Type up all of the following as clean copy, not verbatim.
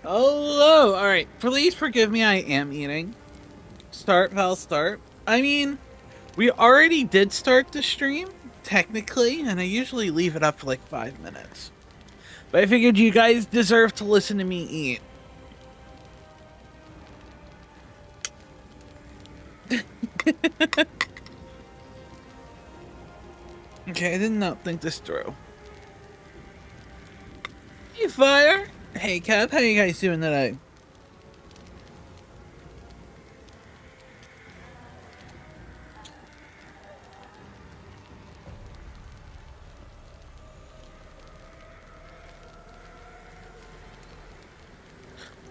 Hello. All right. Please forgive me. I am eating. Start, Val. Start. I mean, we already did start the stream technically, and I usually leave it up for like 5 minutes. But I figured you guys deserve to listen to me eat. Okay, I did not think this through. Hey, Fire. Hey, Cap. How you guys doing today?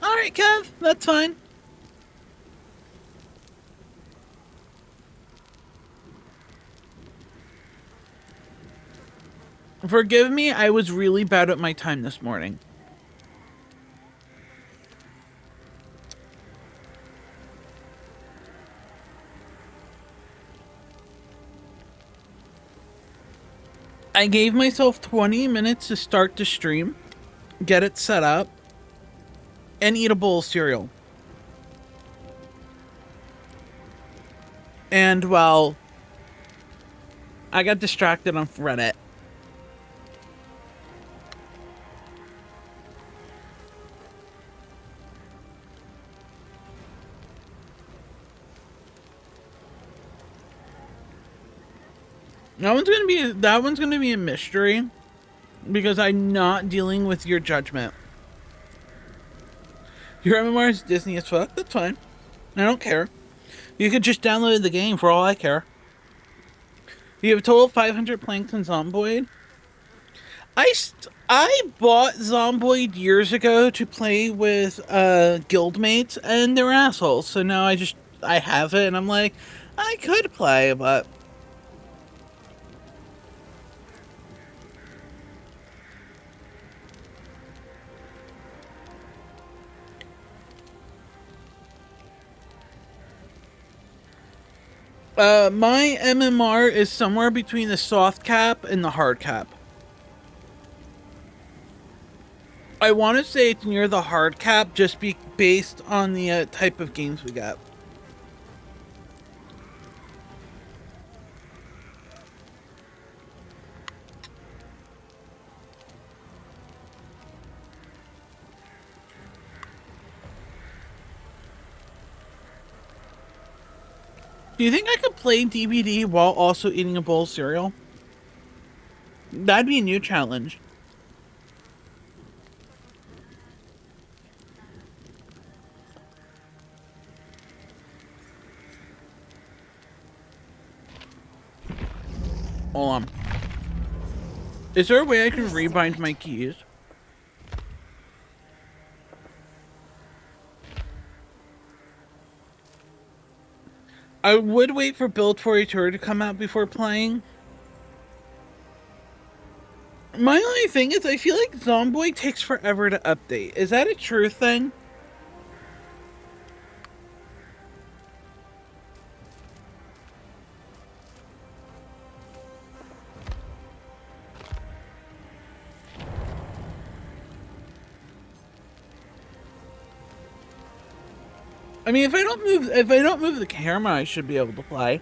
All right, Kev. That's fine. Forgive me. I was really bad at my time this morning. I gave myself 20 minutes to start the stream, get it set up, and eat a bowl of cereal. And, well, I got distracted on Reddit. That one's gonna be a mystery because I'm not dealing with your judgment. Your MMR is Disney as fuck. That's fine. I don't care. You could just download the game for all I care. You have a total of 500 planks in Zomboid. I bought Zomboid years ago to play with guildmates, and they're assholes. So now I have it, and I'm like, I could play, but my MMR is somewhere between the soft cap and the hard cap. I want to say it's near the hard cap, just based on the type of games we got. Do you think I could play DVD while also eating a bowl of cereal? That'd be a new challenge. Hold on. Is there a way I can rebind my keys? I would wait for Build 42 to come out before playing. My only thing is I feel like Zomboid takes forever to update. Is that a true thing? I mean, if I don't move the camera, I should be able to play.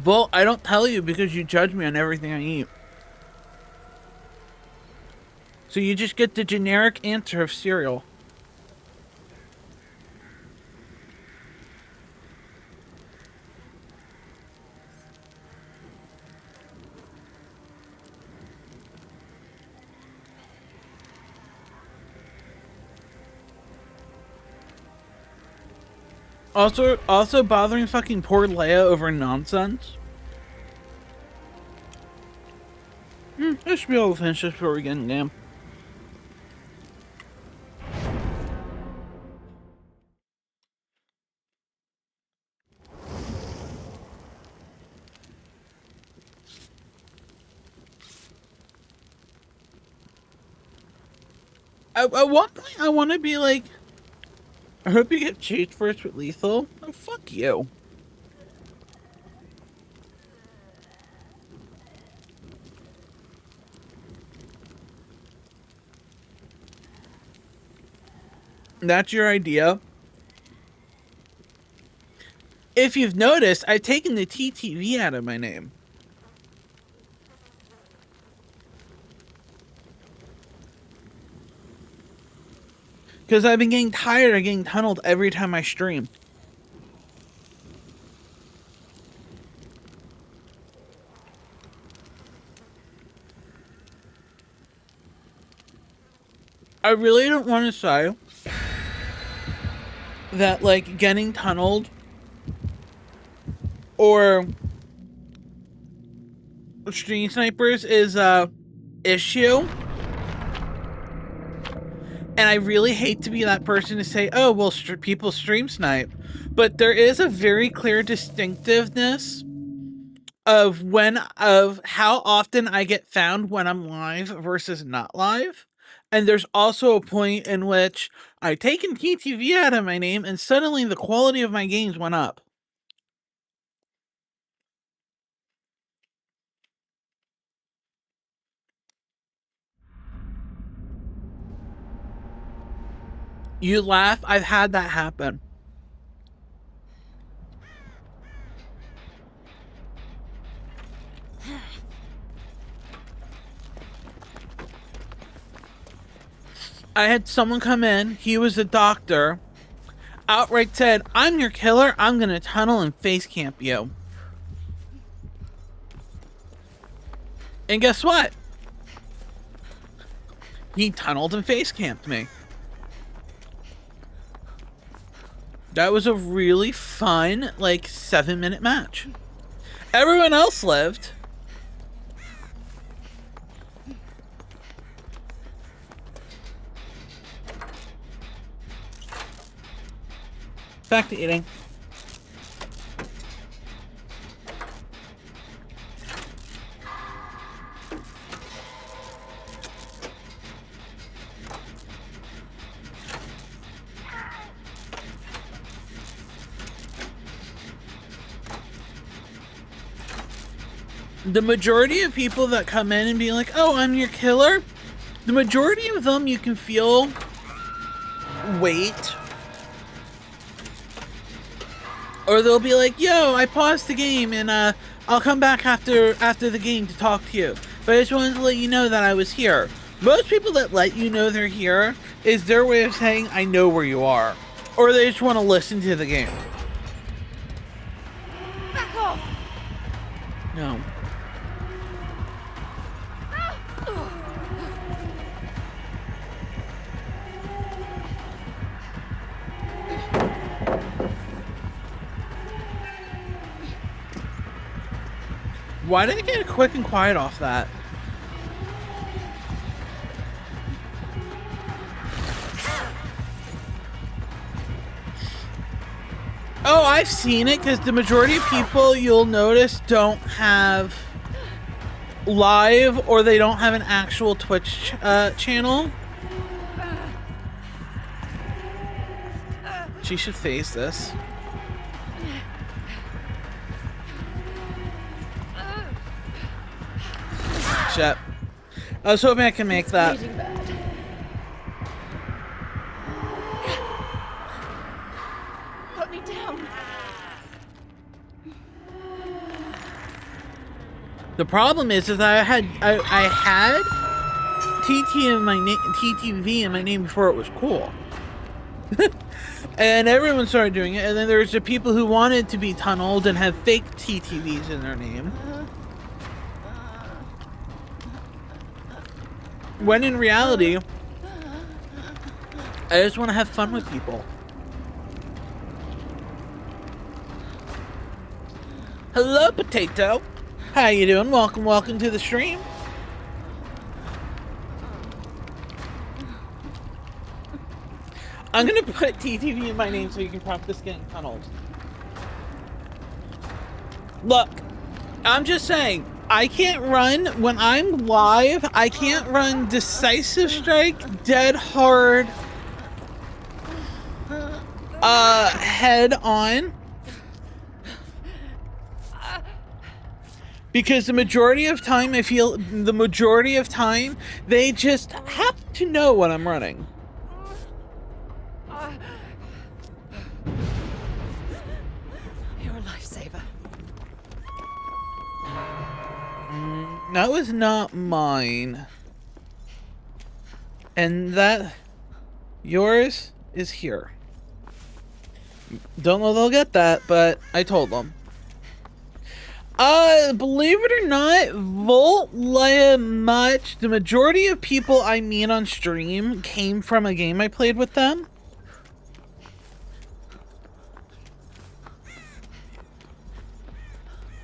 Well, I don't tell you because you judge me on everything I eat. So you just get the generic answer of cereal. Also bothering fucking poor Leia over nonsense. I should be able to finish this before we get in the game. At one point, I want to be like, I hope you get chased first with lethal. Oh, fuck you. That's your idea? If you've noticed, I've taken the TTV out of my name. Because I've been getting tired of getting tunneled every time I stream. I really don't want to say that, like, getting tunneled or stream snipers is a issue. And I really hate to be that person to say, oh, well, people stream snipe. But there is a very clear distinctiveness of how often I get found when I'm live versus not live. And there's also a point in which I've taken TTV out of my name and suddenly the quality of my games went up. You laugh, I've had that happen. I had someone come in, he was a doctor, outright said, I'm your killer, I'm gonna tunnel and face camp you. And guess what? He tunneled and face camped me. That was a really fun, like, 7-minute match. Everyone else lived. Back to eating. The majority of people that come in and be like, oh, I'm your killer, the majority of them you can feel wait. Or they'll be like, yo, I paused the game and I'll come back after the game to talk to you. But I just wanted to let you know that I was here. Most people that let you know they're here is their way of saying, I know where you are. Or they just want to listen to the game. Back off! No. Why did I get quick and quiet off that? Oh, I've seen it, because the majority of people, you'll notice, don't have live, or they don't have an actual Twitch channel. She should face this. Shit. I was hoping I can make that. Put me down. The problem is I had TTV in my name before it was cool. And everyone started doing it, and then there's the people who wanted to be tunneled and have fake TTVs in their name. When in reality, I just want to have fun with people. Hello, Potato. How you doing? Welcome to the stream. I'm gonna put TTV in my name so you can practice getting tunneled. Look, I'm just saying, I can't run, when I'm live, I can't run Decisive Strike, Dead Hard, head on. Because the majority of time, I feel the majority of time, they just happen to know when I'm running. You're a lifesaver. That was not mine. And that, yours is here. Don't know they'll get that, but I told them. Believe it or not, won't lie much. The majority of people I meet on stream came from a game I played with them.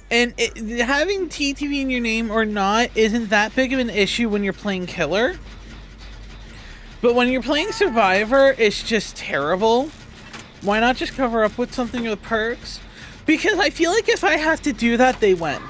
And having TTV in your name or not isn't that big of an issue when you're playing Killer. But when you're playing Survivor, it's just terrible. Why not just cover up with something with perks? Because I feel like if I have to do that, they win.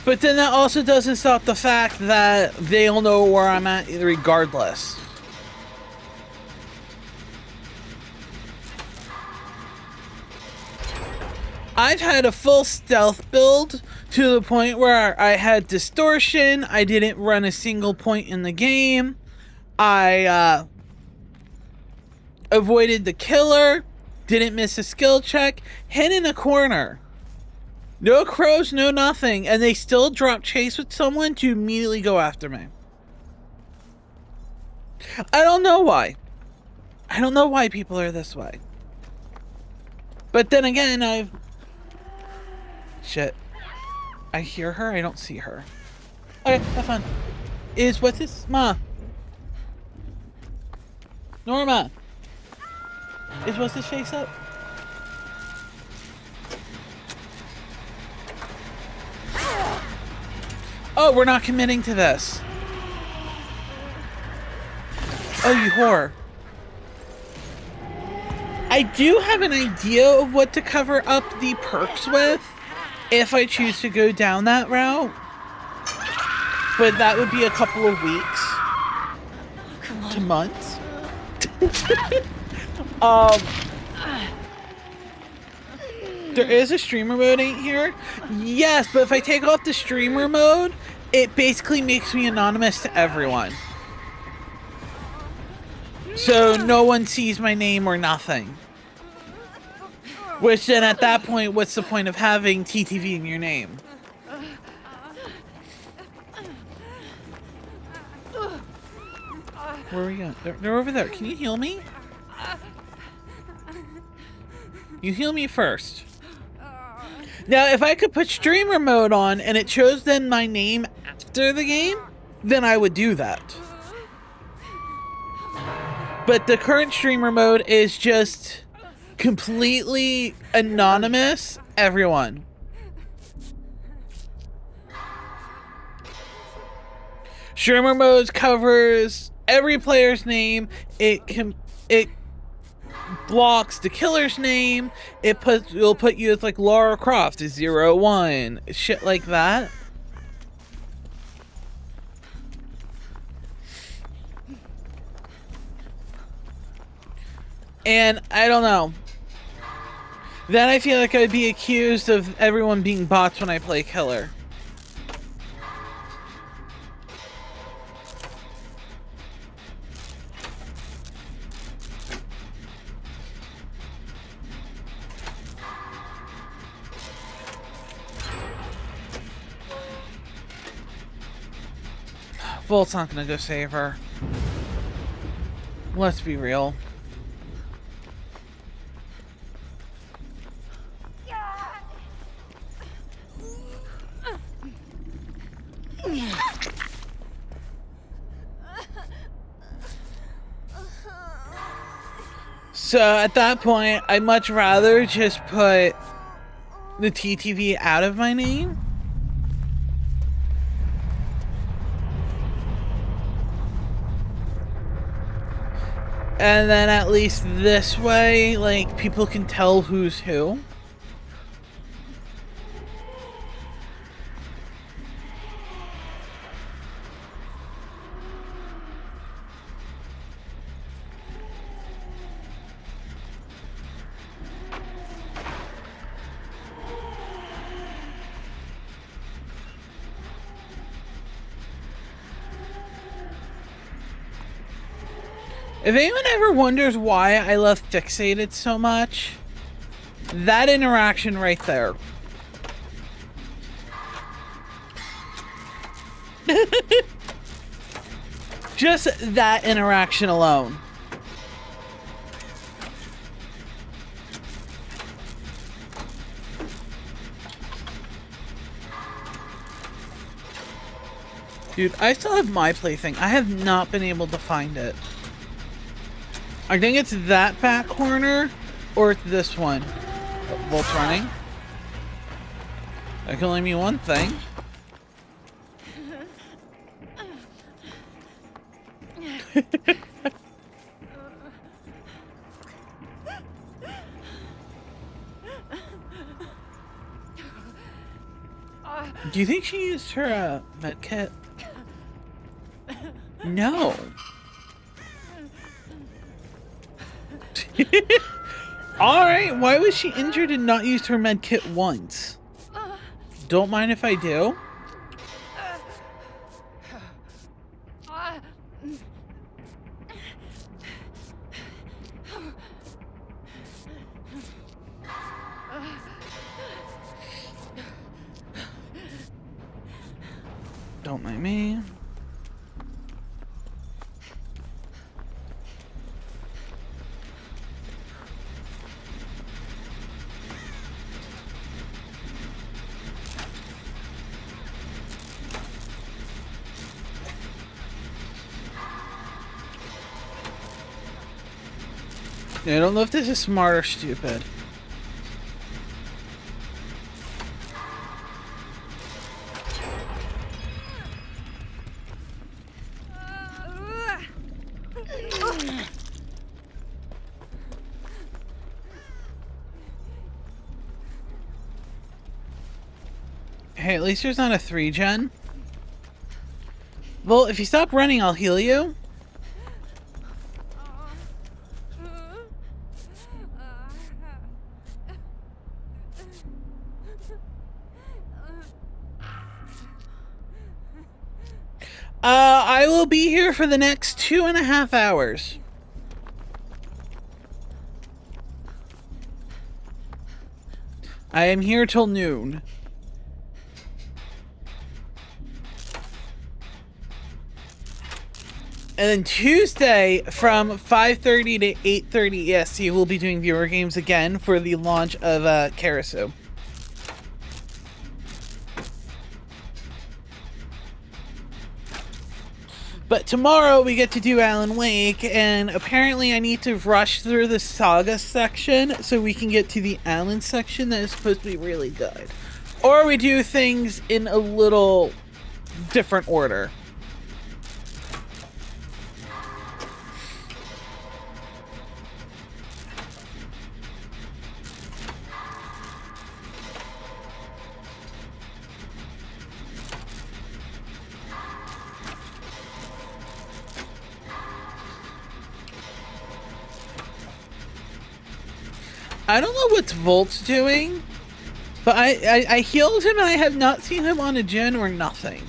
But then that also doesn't stop the fact that they'll know where I'm at regardless. I've had a full stealth build to the point where I had distortion. I didn't run a single point in the game. I avoided the killer. Didn't miss a skill check. Hid in a corner. No crows, no nothing. And they still drop chase with someone to immediately go after me. I don't know why. I don't know why people are this way. But then again, Shit. I hear her, I don't see her. Okay, have fun. What's this? Norma! What's this face up? Oh, we're not committing to this. Oh, you whore. I do have an idea of what to cover up the perks with. If I choose to go down that route. But that would be a couple of weeks to months. There is a streamer mode ain't here. Yes, but if I take off the streamer mode, it basically makes me anonymous to everyone. So no one sees my name or nothing. Which then at that point, what's the point of having TTV in your name? Where are we going? They're over there. Can you heal me? You heal me first. Now, if I could put streamer mode on and it shows then my name after the game, then I would do that. But the current streamer mode is just completely anonymous, everyone. Streamer mode covers every player's name. It blocks the killer's name. It'll put you as like Lara Croft, 01, shit like that. And I don't know. Then I feel like I'd be accused of everyone being bots when I play killer. Volt's not gonna go save her. Let's be real. So at that point, I'd much rather just put the TTV out of my name. And then at least this way, like, people can tell who's who. If anyone ever wonders why I love Fixated so much, that interaction right there. Just that interaction alone. Dude, I still have my plaything. I have not been able to find it. I think it's that back corner, or it's this one. Volt's running. That can only mean one thing. Do you think she used her med kit? No. Alright, why was she injured and not used her med kit once? Don't mind if I do. Don't mind me. I don't know if this is smart or stupid. Hey, at least there's not a 3-gen. Well, if you stop running, I'll heal you. I will be here for the next 2.5 hours. I am here till noon. And then Tuesday from 5:30 to 8:30 EST, we'll be doing viewer games again for the launch of Karasu. But tomorrow we get to do Alan Wake, and apparently I need to rush through the Saga section so we can get to the Alan section that is supposed to be really good. Or we do things in a little different order. I don't know what Volt's doing, but I healed him and I have not seen him on a gen or nothing.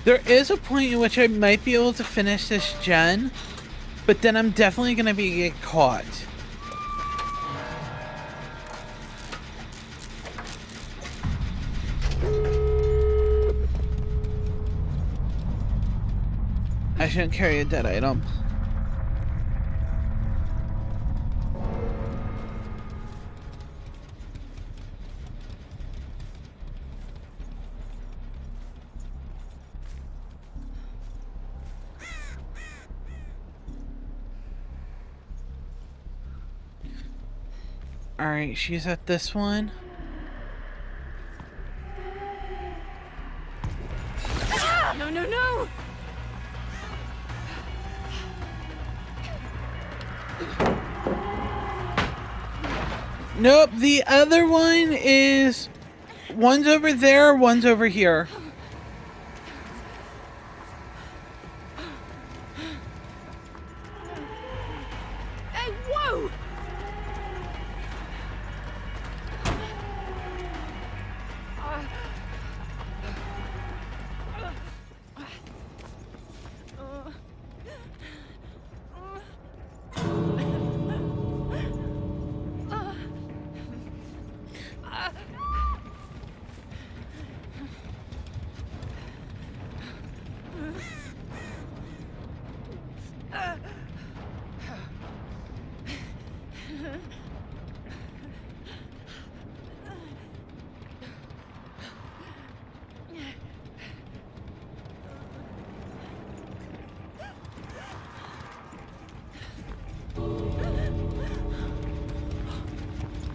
There is a point in which I might be able to finish this gen, but then I'm definitely going to get caught. I shouldn't carry a dead item. Alright, she's at this one. Nope, the other one is... One's over there, one's over here. Hey, whoa!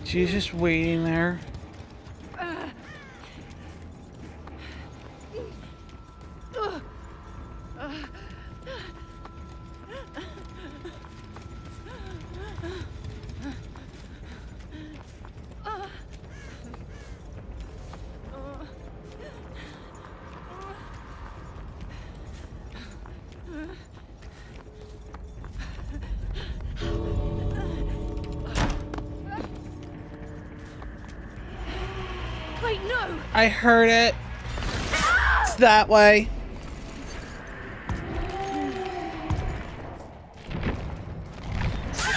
She's just waiting there. Wait, no! I heard it. It's that way.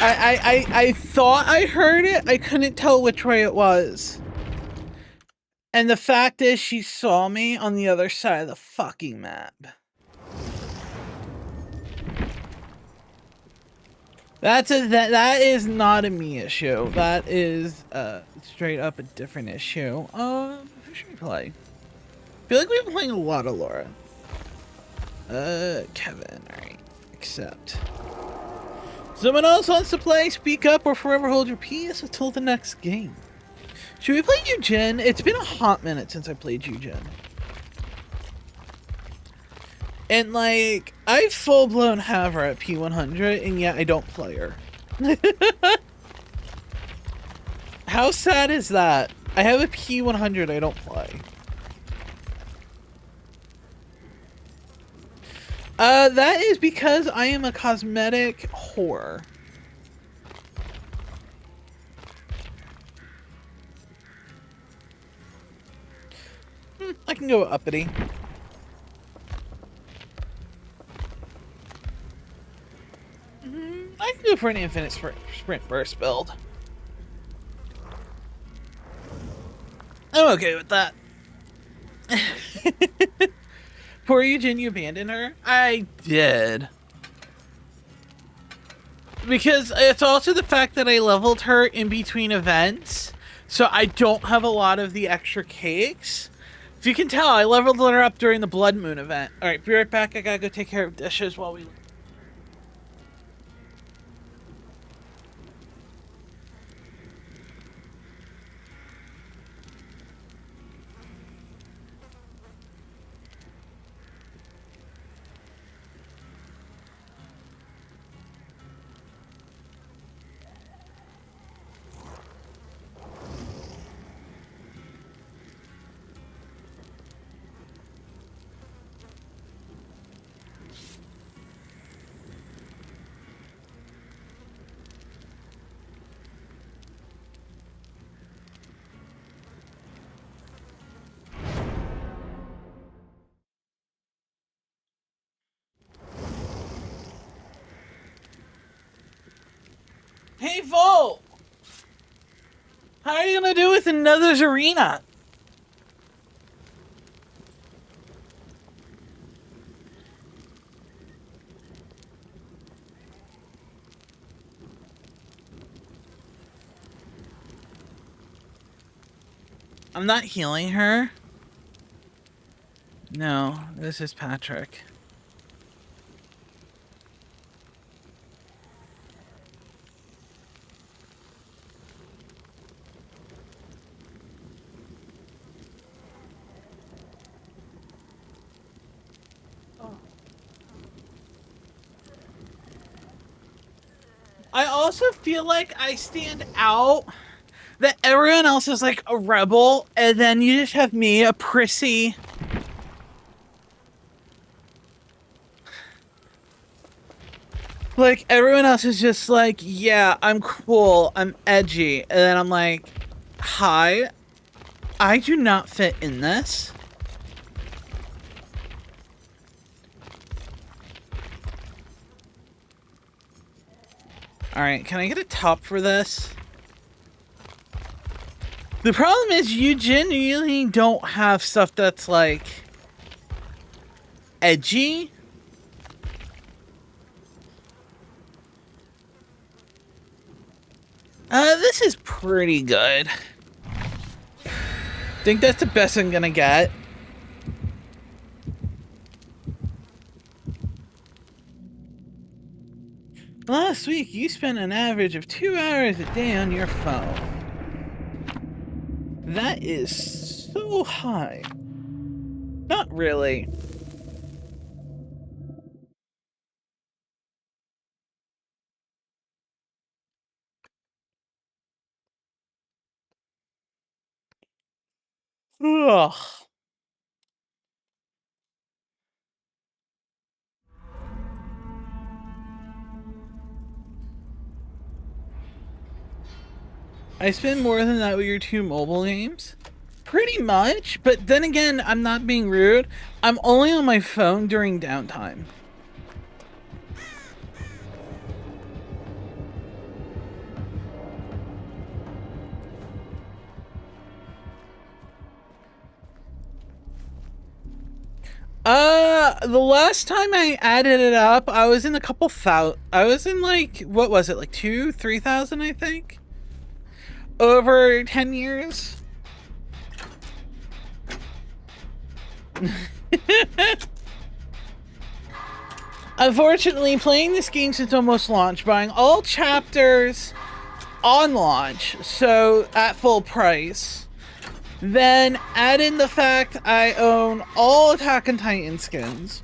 I thought I heard it. I couldn't tell which way it was. And the fact is, she saw me on the other side of the fucking map. That is not a me issue. That is straight up a different issue. Who should we play? I feel like we've been playing a lot of Laura. Kevin. Alright. Accept. Someone else wants to play? Speak up or forever hold your peace until the next game. Should we play Eugen? It's been a hot minute since I played Eugen. And like, I full-blown have her at P100, and yet I don't play her. How sad is that? I have a P100 I don't play. That is because I am a cosmetic whore. I can go uppity. I can go for an infinite sprint burst build. I'm okay with that. Poor Eugen, you abandoned her? I did. Because it's also the fact that I leveled her in between events, so I don't have a lot of the extra cakes. If you can tell, I leveled her up during the Blood Moon event. Alright, be right back. I gotta go take care of dishes while we... Hey, Volt! How are you gonna do with another arena? I'm not healing her. No, this is Patrick. I also feel like I stand out that everyone else is like a rebel, and then you just have me, a prissy. Like, everyone else is just like, yeah, I'm cool, I'm edgy. And then I'm like, hi, I do not fit in this. Alright, can I get a top for this? The problem is you genuinely don't have stuff that's, like, edgy. This is pretty good. Think that's the best I'm gonna get. Last week, you spent an average of 2 hours a day on your phone. That is so high. Not really. Ugh. I spend more than that with your 2 mobile games? Pretty much, but then again, I'm not being rude. I'm only on my phone during downtime. The last time I added it up, I was in a couple thousand. I was in like, what was it, like 3,000, I think? Over 10 years. Unfortunately, playing this game since almost launch, buying all chapters on launch, so at full price. Then add in the fact I own all Attack on Titan skins,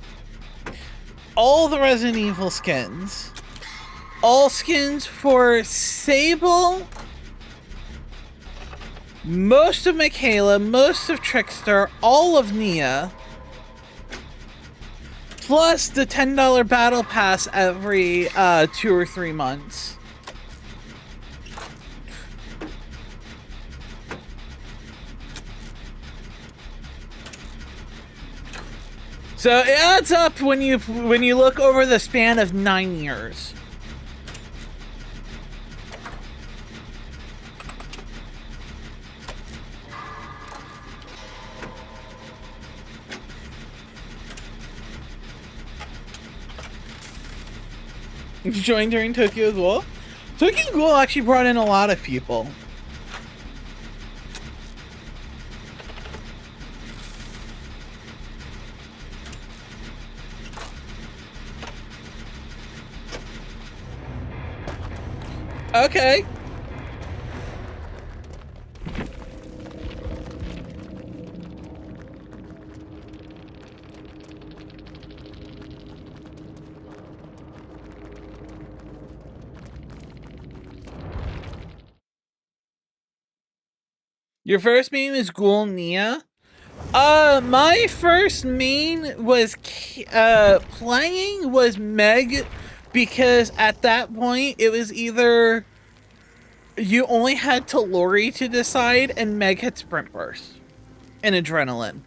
all the Resident Evil skins, all skins for Sable, most of Michaela, most of Trickster, all of Nia, plus the $10 battle pass every 2 or 3 months. So it adds up when you look over the span of 9 years. You joined during Tokyo Ghoul? Tokyo Ghoul actually brought in a lot of people. Okay. Your first main is Ghoul Nia? My first main was playing was Meg, because at that point it was either you only had Talori to decide, and Meg had Sprint Burst and Adrenaline.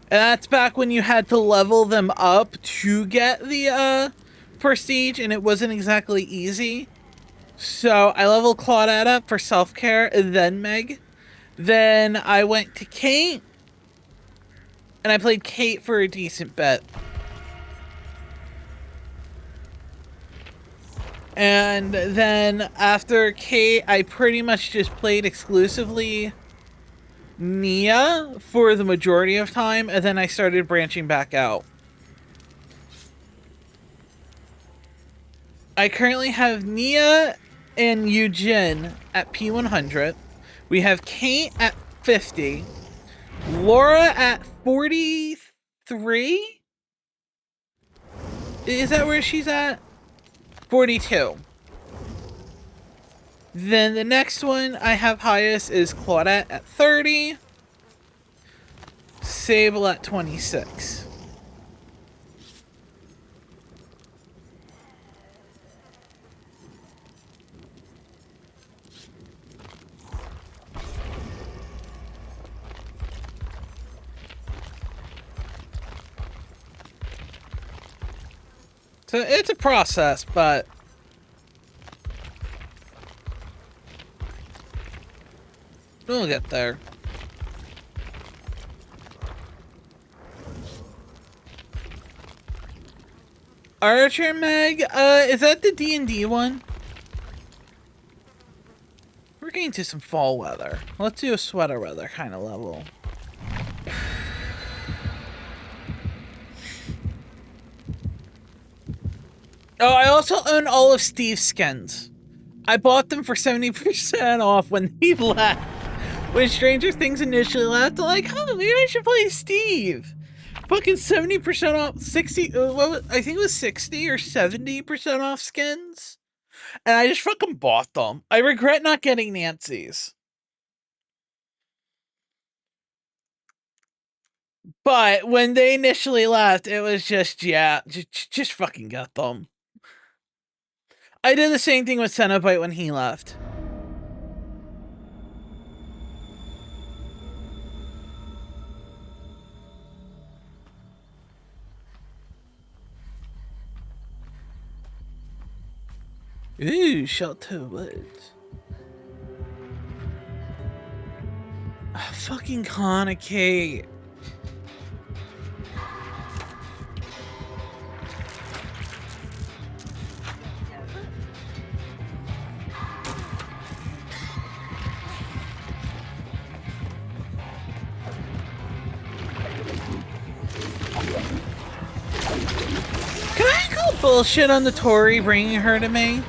And that's back when you had to level them up to get the prestige, and it wasn't exactly easy. So I leveled Claudette up for self-care, and then Meg. Then I went to Kate, and I played Kate for a decent bit. And then after Kate, I pretty much just played exclusively Nia for the majority of time, and then I started branching back out. I currently have Nia and Eugene at P100. We have Kate at 50. Laura at 43? Is that where she's at? 42. Then the next one I have highest is Claudette at 30. Sable at 26. So it's a process, but we'll get there. Archer Meg, is that the D&D one? We're getting to some fall weather. Let's do a sweater weather kind of level. Oh, I also own all of Steve's skins. I bought them for 70% off when he left. When Stranger Things initially left, I'm like, oh, maybe I should play Steve. Fucking 70% off, 60, I think it was 60 or 70% off skins. And I just fucking bought them. I regret not getting Nancy's. But when they initially left, it was just, yeah, just fucking get them. I did the same thing with Cenobite when he left. Ooh, Shelter Woods. Fucking Kaneki. Can I call bullshit on the Tory bringing her to me?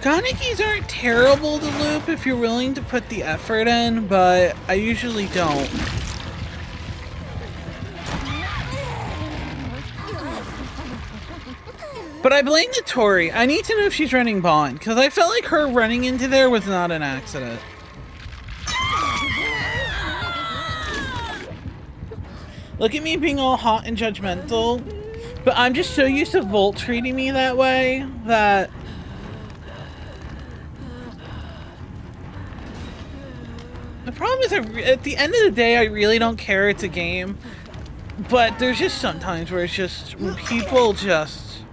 Kanekis aren't terrible to loop if you're willing to put the effort in, but I usually don't. But I blame the Tory. I need to know if she's running Bond, because I felt like her running into there was not an accident. Look at me being all hot and judgmental, but I'm just so used to Volt treating me that way that... The problem is, at the end of the day, I really don't care. It's a game. But there's just sometimes where it's just, when people just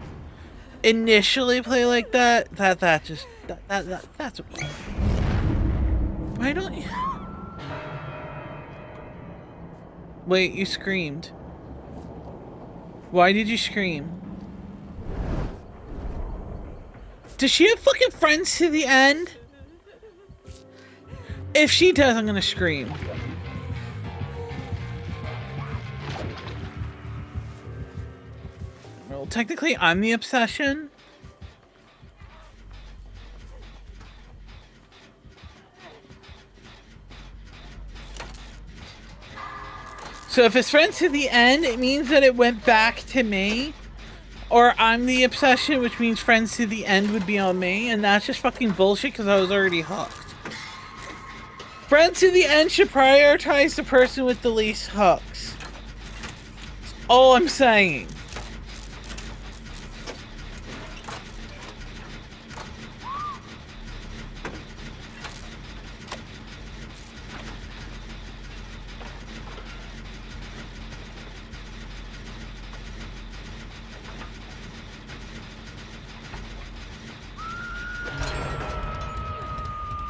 initially play like that, that's okay. Why don't you... Wait, you screamed. Why did you scream? Does she have fucking friends to the end? If she does, I'm gonna scream. Well, technically, I'm the obsession. So if it's friends to the end, it means that it went back to me. Or I'm the obsession, which means friends to the end would be on me. And that's just fucking bullshit because I was already hooked. Friends to the end should prioritize the person with the least hooks. That's all I'm saying.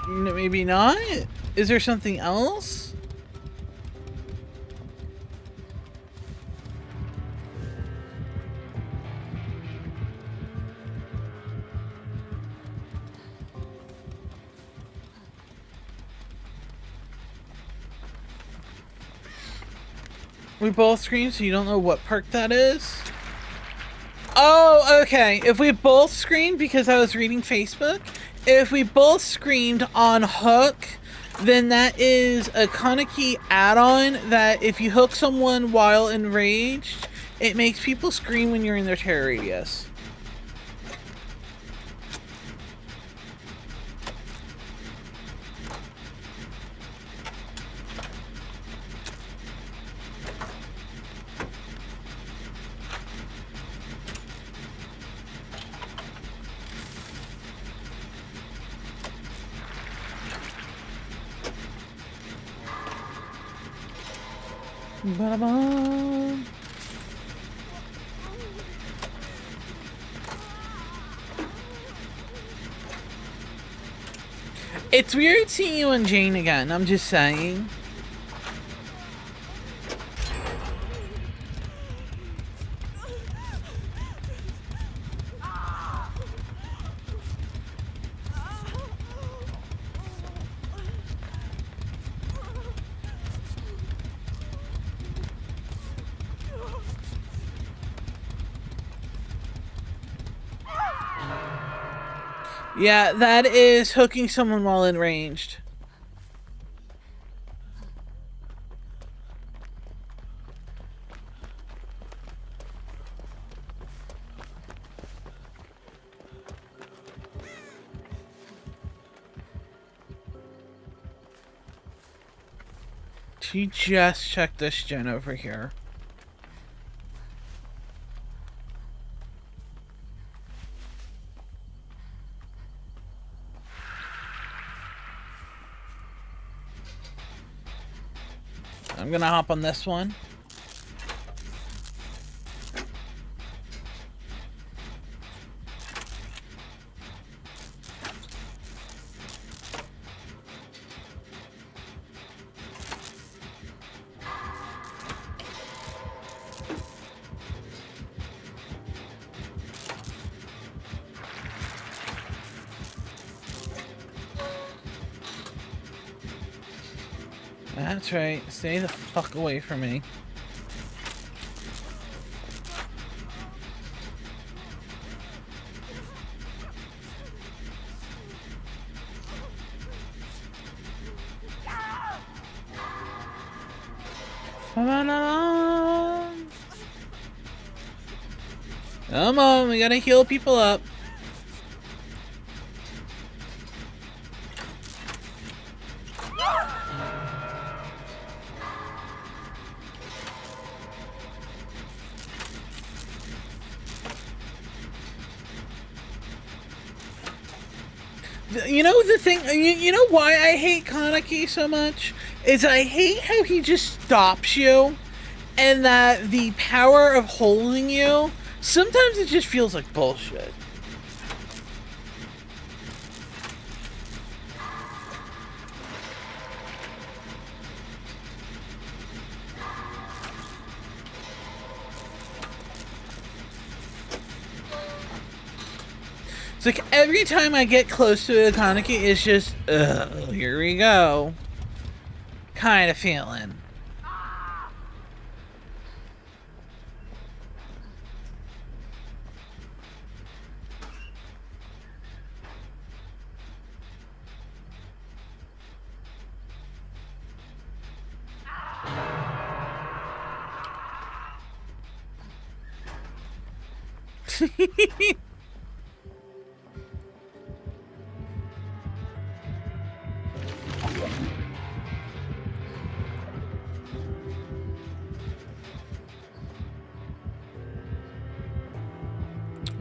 Maybe not? Is there something else? We both screamed, so you don't know what perk that is? Oh, okay. If we both screamed because I was reading Facebook, if we both screamed on hook, then that is a Kaneki add-on that if you hook someone while enraged, it makes people scream when you're in their terror radius. Ba-da-ba. It's weird seeing you and Jane again, I'm just saying. Yeah, that is hooking someone while enraged. She just checked this gen over here. I'm gonna hop on this one. That's right. Stay the fuck away from me. Come on, we gotta heal people up. You know the thing, you know why I hate Kaneki so much? Is I hate how he just stops you, and that the power of holding you, sometimes it just feels like bullshit. It's like every time I get close to a Kaneki, it's just, ugh, here we go. Kind of feeling.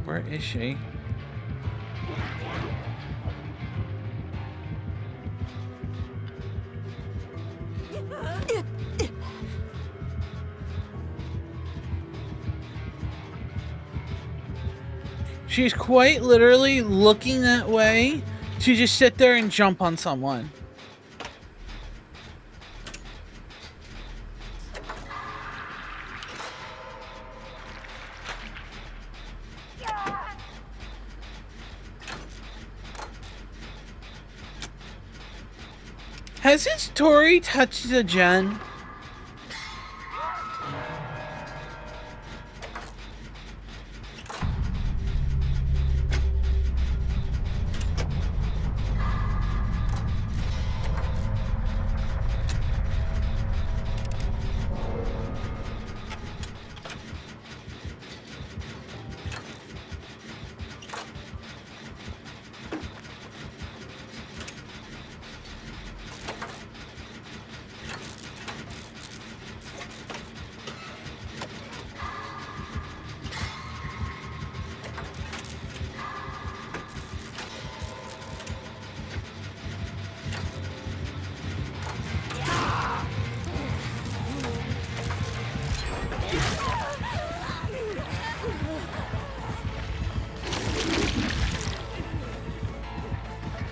Where is she? She's quite literally looking that way to just sit there and jump on someone. Has his Tori touched the gen?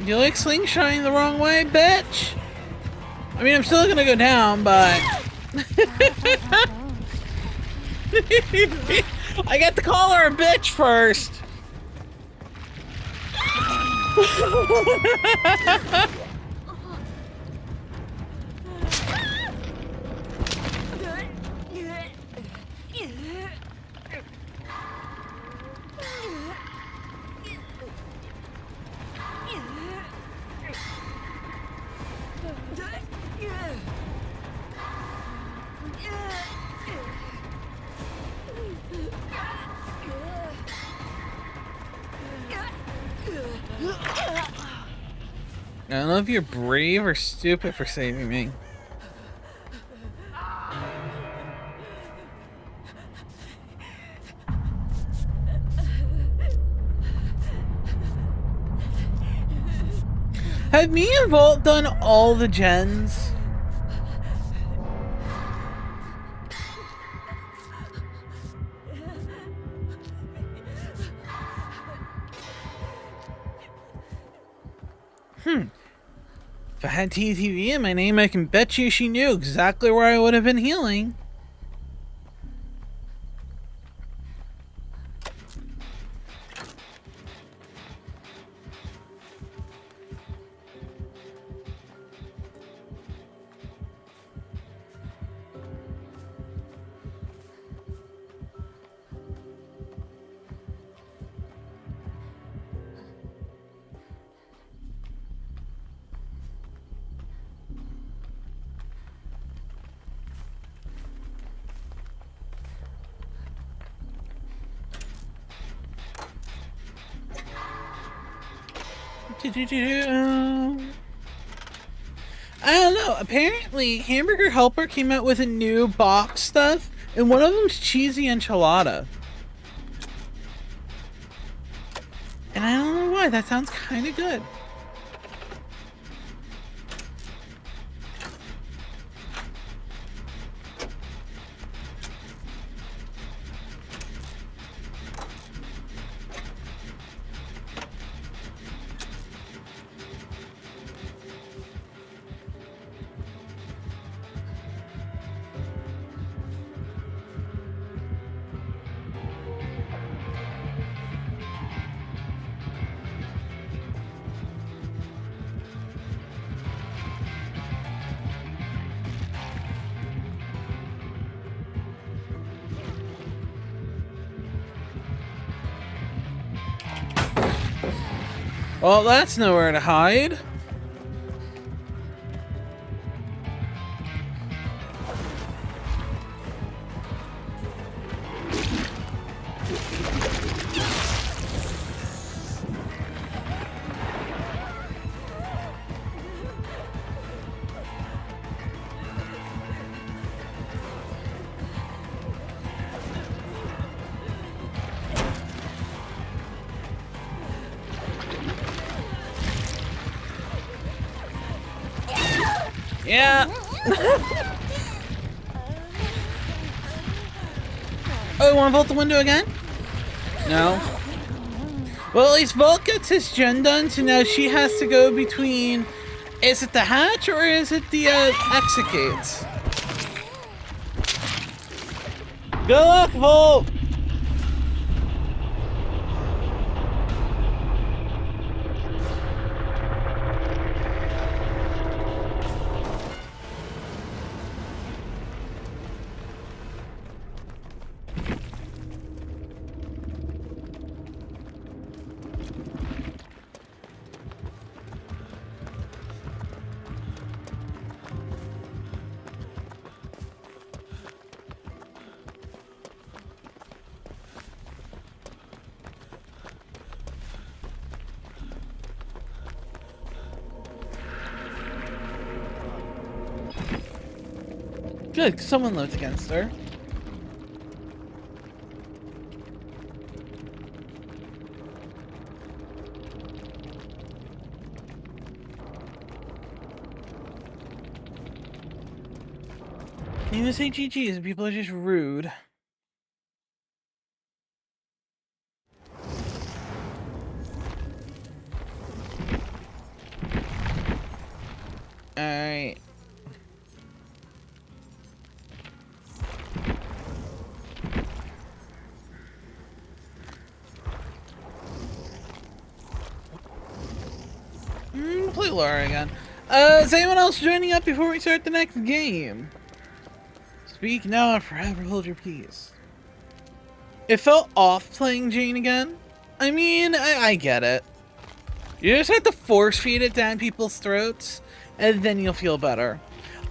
You like slingshotting the wrong way, bitch? I mean, I'm still gonna go down, but... I get to call her a bitch first. I don't know if you're brave or stupid for saving me. Have me and Volt done all the gens? If I had TTV in my name, I can bet you she knew exactly where I would have been healing. I don't know. Apparently, Hamburger Helper came out with a new box stuff, and one of them's cheesy enchilada. And I don't know why. That sounds kind of good. Well, that's nowhere to hide. Yeah. Oh, you want to vault the window again? No. Well, at least Vault gets his gen done, so now she has to go between... Is it the hatch or is it the exit gates? Good luck, Vault! Good, someone loads against her. You even say GG's and people are just rude. Alright. Play Laura again. Is anyone else joining up before we start the next game? Speak now or forever hold your peace. It felt off playing Jane again. I mean, I get it. You just have to force feed it down people's throats, and then you'll feel better.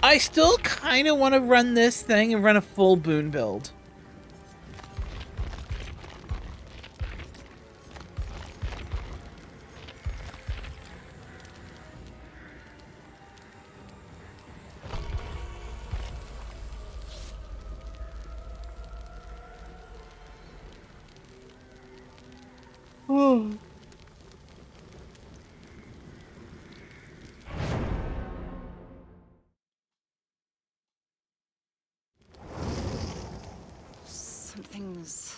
I still kind of want to run this thing and run a full boon build. Oh. Something's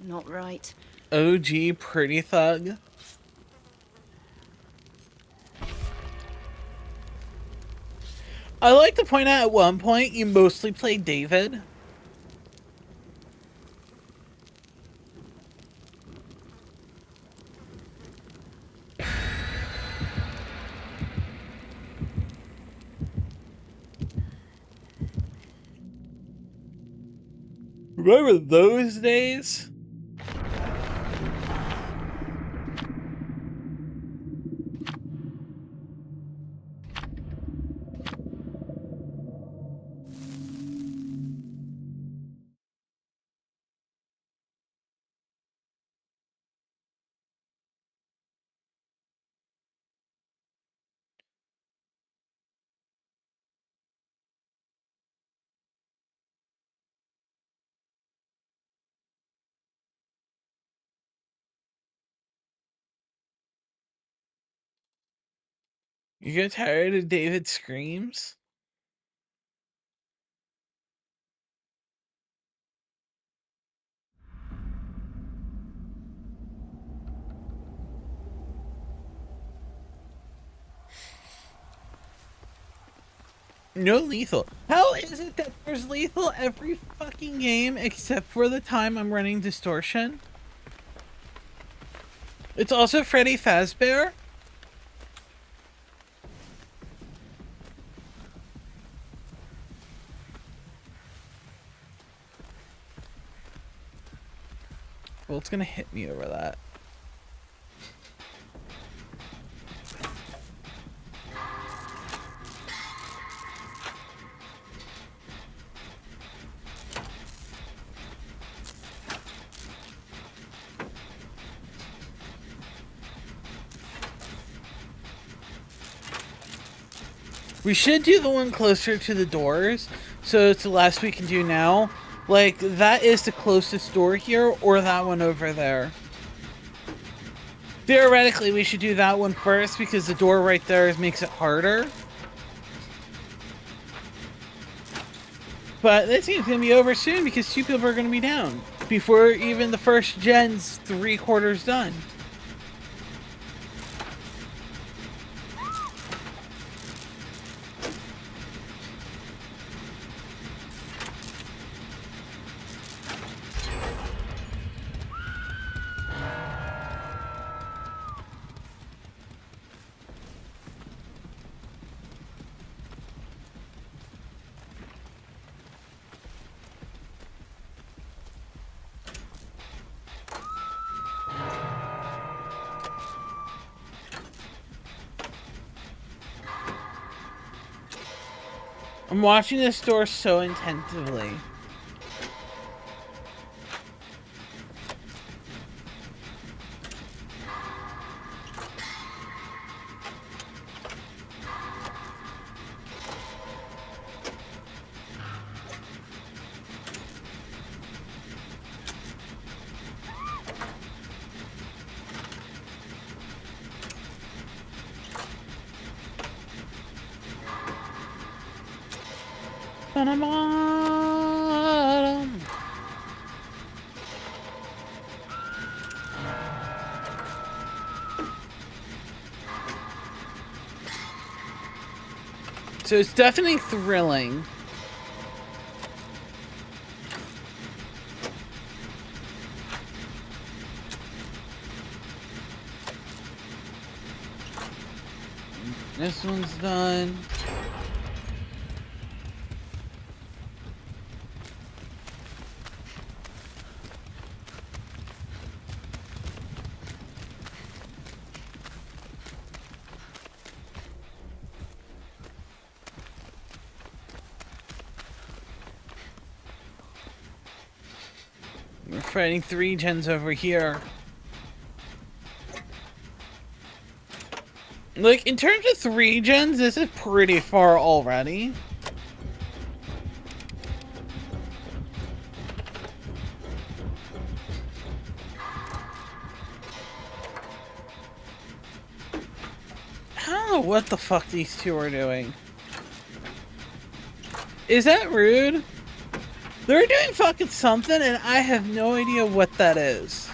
not right. OG pretty thug. I like to point out at one point you mostly played David. Remember those days? You get tired of David's screams? No lethal. How is it that there's lethal every fucking game except for the time I'm running distortion? It's also Freddy Fazbear. Well, it's gonna hit me over that. We should do the one closer to the doors, so it's the last we can do now. Like, that is the closest door here, or that one over there. Theoretically, we should do that one first, because the door right there makes it harder. But this game's gonna be over soon, because 2 people are gonna be down, before even the first gen's 3/4 done. I'm watching this door so intensively. So it's definitely thrilling. This one's done. We're fighting 3 gens over here. Like, in terms of 3 gens, this is pretty far already. I don't know what the fuck these 2 are doing. Is that rude? They're doing fucking something and I have no idea what that is.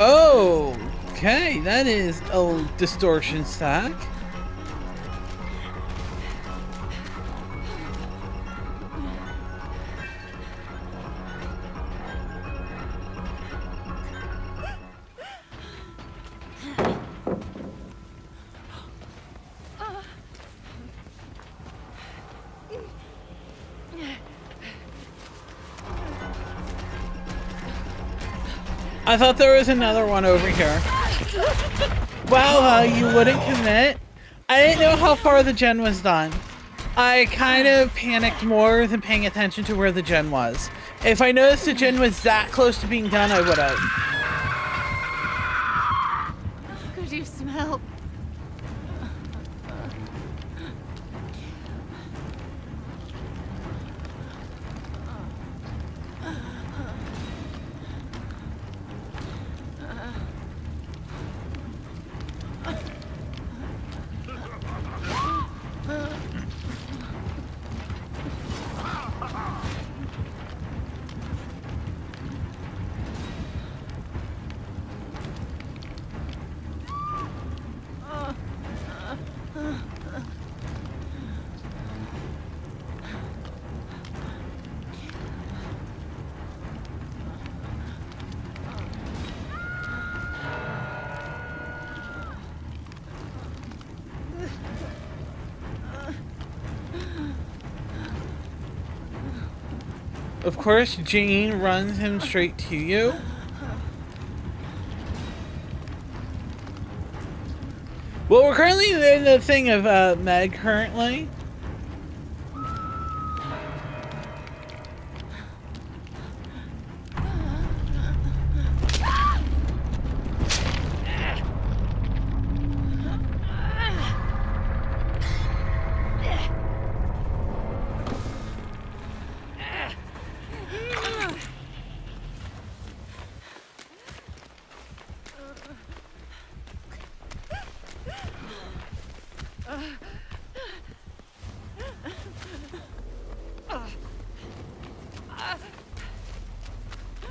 Oh, okay, that is a distortion stack. I thought there was another one over here. Wow, you wouldn't commit? I didn't know how far the gen was done. I kind of panicked more than paying attention to where the gen was. If I noticed the gen was that close to being done, I would have. Could use some help. Of course, Jane runs him straight to you. Well, we're currently in the thing of Meg currently.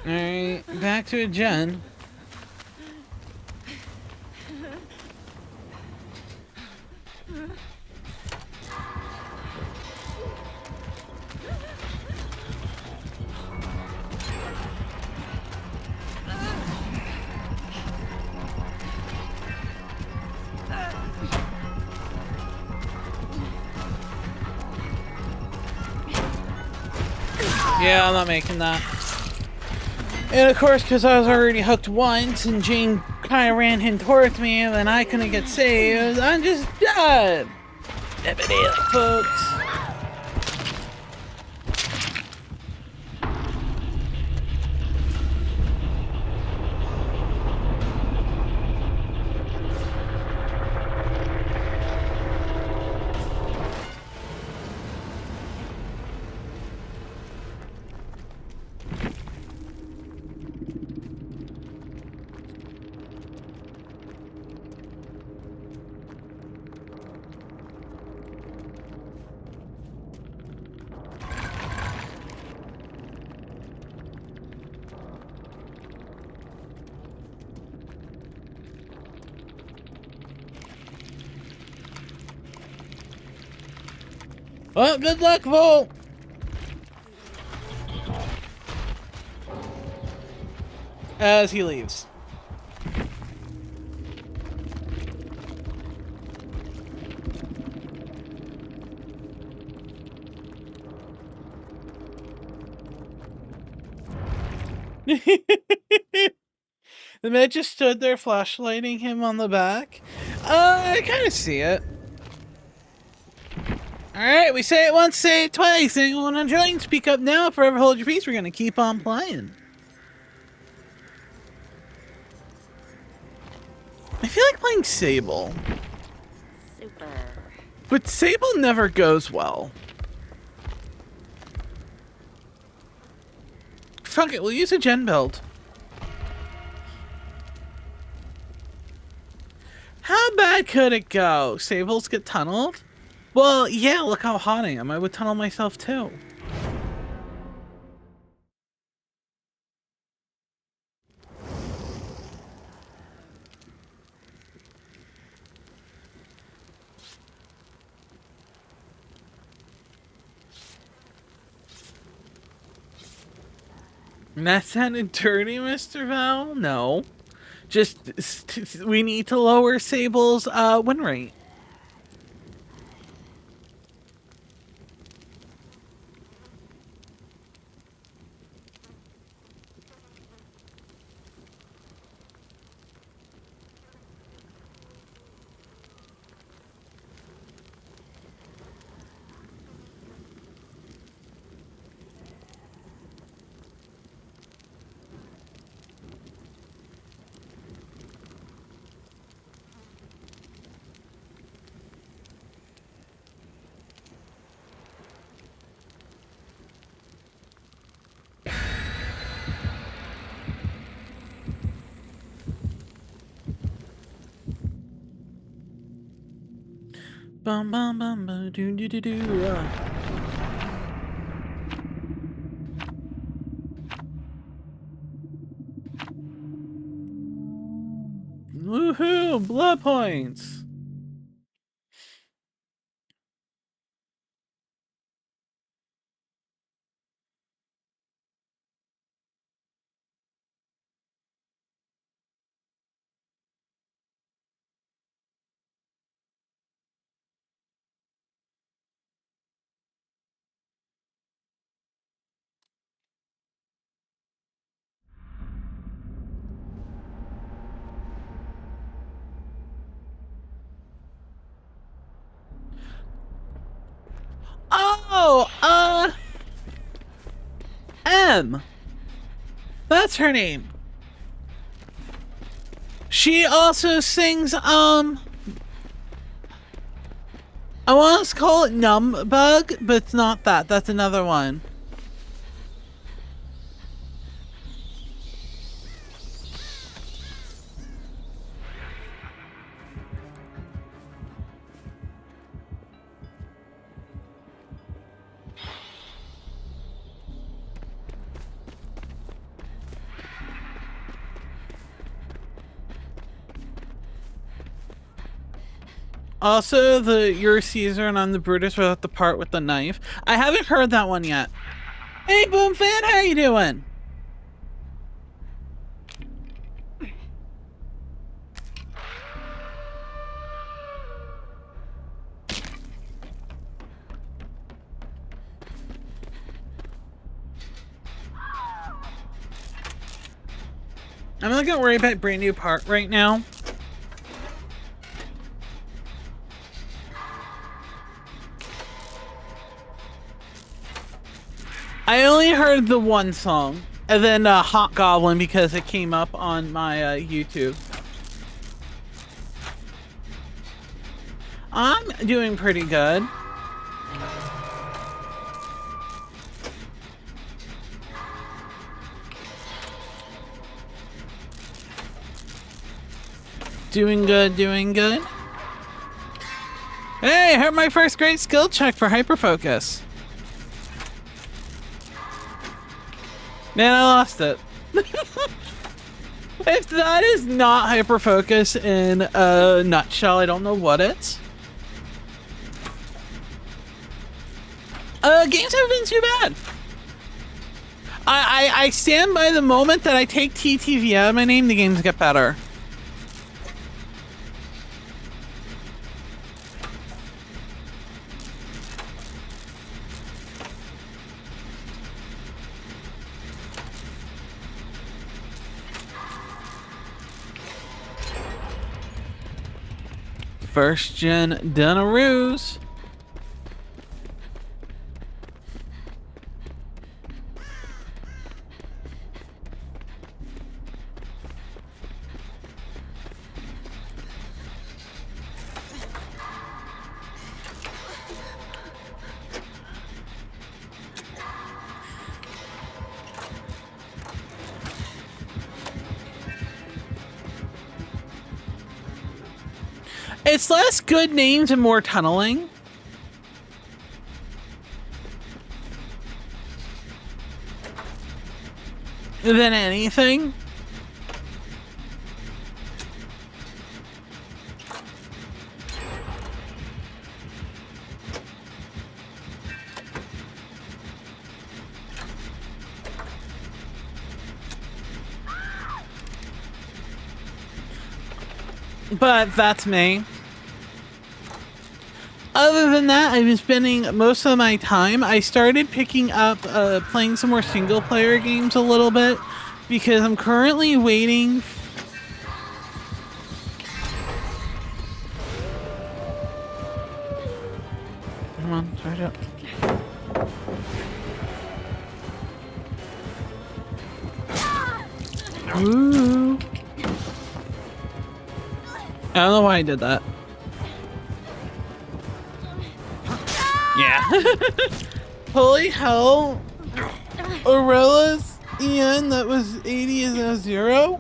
Alright, back to a gen. Yeah, I'm not making that. And of course, because I was already hooked once and Jane kind of ran him towards me and then I couldn't get saved, I'm just dead. Folks. Well, good luck, Volt! As he leaves. The man just stood there flashlighting him on the back. I kind of see it. Alright, we say it once, say it twice. Anyone enjoying, speak up now. Forever hold your peace. We're going to keep on playing. I feel like playing Sable. Super. But Sable never goes well. Fuck it, we'll use a gen build. How bad could it go? Sables get tunneled? Well, yeah, look how hot I am. I would tunnel myself too. That sounded dirty, Mr. Val? No. Just, we need to lower Sable's win rate. Bum bum bum bum doo doo doo doo. Woohoo! Blood points. Oh, M. That's her name. She also sings, I want to call it Numb Bug, but it's not that. That's another one. Also, the You're Caesar and I'm the Brutus without the part with the knife. I haven't heard that one yet. Hey, Boom Fan, how you doing? I'm not gonna worry about brand new part right now. I only heard the one song, and then Hot Goblin because it came up on my YouTube. I'm doing pretty good. Doing good, doing good. Hey, I heard my first great skill check for hyperfocus. Man, I lost it. If that is not hyperfocus in a nutshell, I don't know what it's. Games haven't been too bad. I stand by the moment that I take TTV out of my name, the games get better. First gen Dunnaroos. It's less good names and more tunneling. Than anything. But that's me. Other than that, I've been spending most of my time. I started picking up, playing some more single player games a little bit because I'm currently waiting. Come on, start up. Ooh. I don't know why I did that. Yeah. Holy hell. Aurella's EN that was 80 is a 0?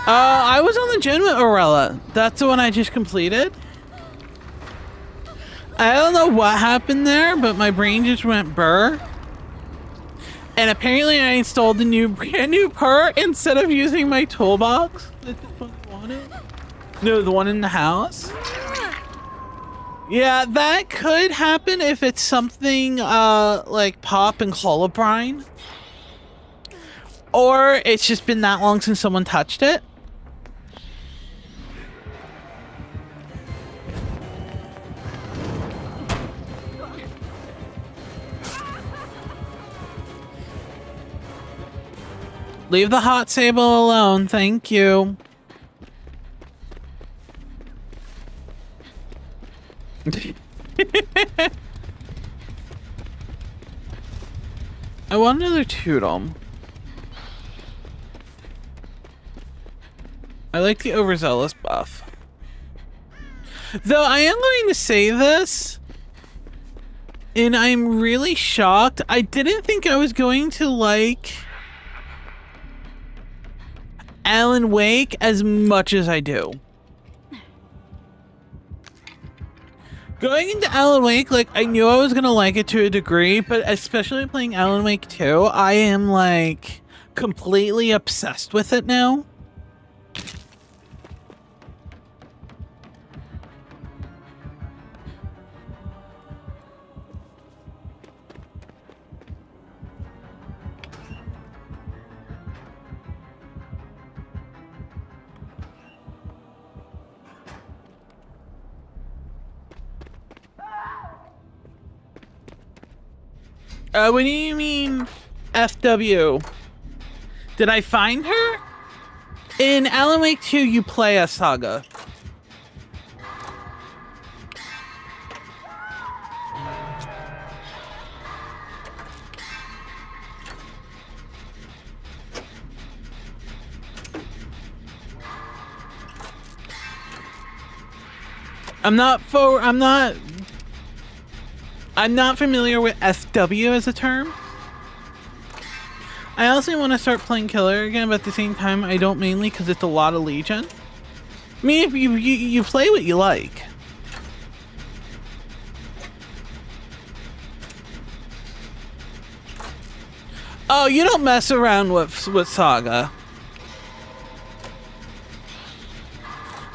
I was on the gen with Aurella. That's the one I just completed. I don't know what happened there, but my brain just went burr. And apparently I installed the brand new part instead of using my toolbox that the fuck wanted. No, the one in the house. Yeah, that could happen if it's something like Pop and Colubrine. Or it's just been that long since someone touched it. Leave the hot sable alone, thank you. I want another Toodle. I like the overzealous buff. Though I am going to say this, and I'm really shocked. I didn't think I was going to like Alan Wake as much as I do. Going into Alan Wake, like, I knew I was gonna like it to a degree, but especially playing Alan Wake 2, I am, like, completely obsessed with it now. What do you mean, FW? Did I find her? In Alan Wake 2, you play as Saga. I'm not familiar with FW as a term. I also want to start playing Killer again, but at the same time, I don't mainly because it's a lot of Legion. I mean, if you play what you like. Oh, you don't mess around with Saga.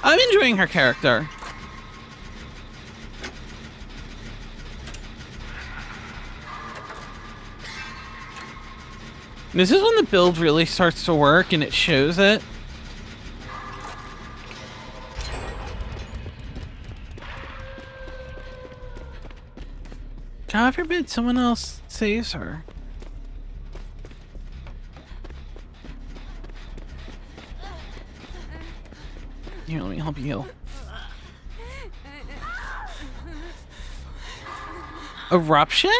I'm enjoying her character. This is when the build really starts to work and it shows it. God forbid someone else saves her. Here, let me help you heal. Eruption?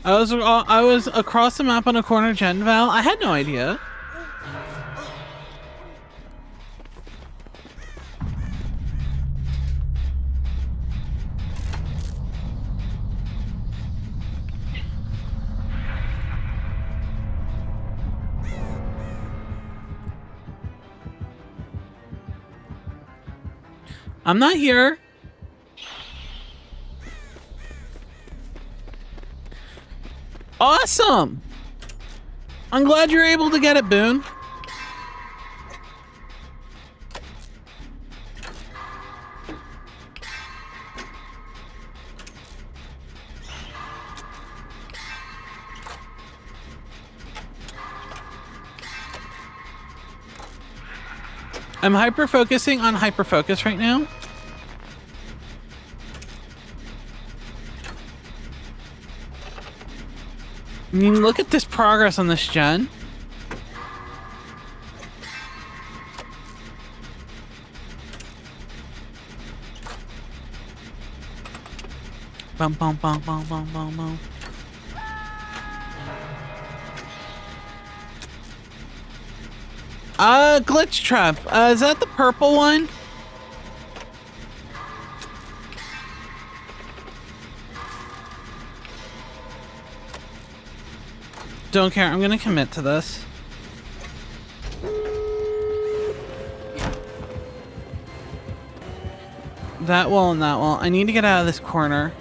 I was across the map on a corner gen val. I had no idea. I'm not here. Awesome! I'm glad you're able to get it, Boone. I'm hyper-focusing on hyper-focus right now. I mean, look at this progress on this gen. Bum bum bum bum bum bum bum. Glitch trap. Is that the purple one? Don't care, I'm gonna commit to this. That wall and that wall. I need to get out of this corner.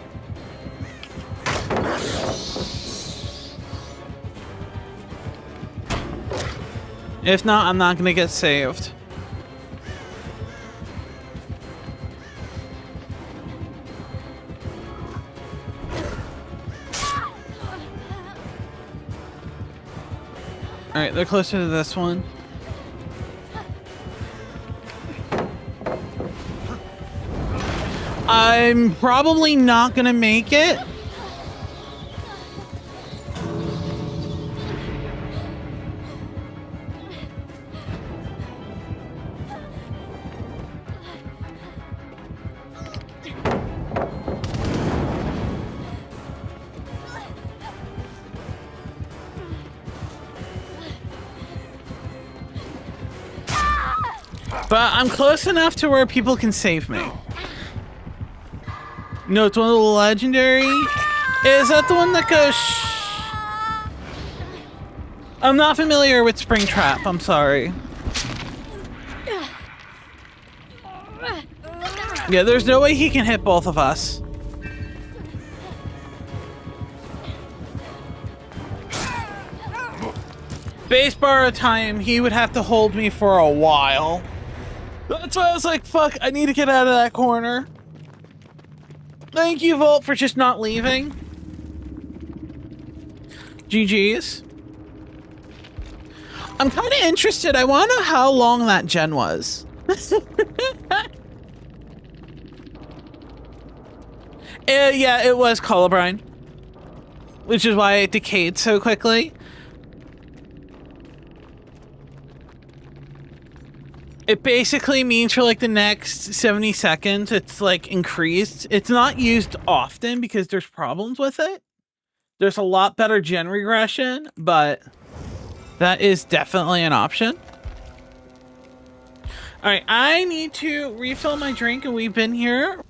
If not, I'm not gonna get saved. Alright, they're closer to this one. I'm probably not gonna make it. But I'm close enough to where people can save me. No, it's one of the legendary. Is that the one that goes? I'm not familiar with Springtrap. I'm sorry. Yeah, there's no way he can hit both of us. Base bar of time, he would have to hold me for a while. That's why I was like, fuck, I need to get out of that corner. Thank you, Volt, for just not leaving. GG's. I'm kind of interested. I want to know how long that gen was. Yeah, it was colubrine, which is why it decayed so quickly. It basically means for like the next 70 seconds, it's like increased. It's not used often because there's problems with it. There's a lot better gen regression, but that is definitely an option. All right, I need to refill my drink, and we've been here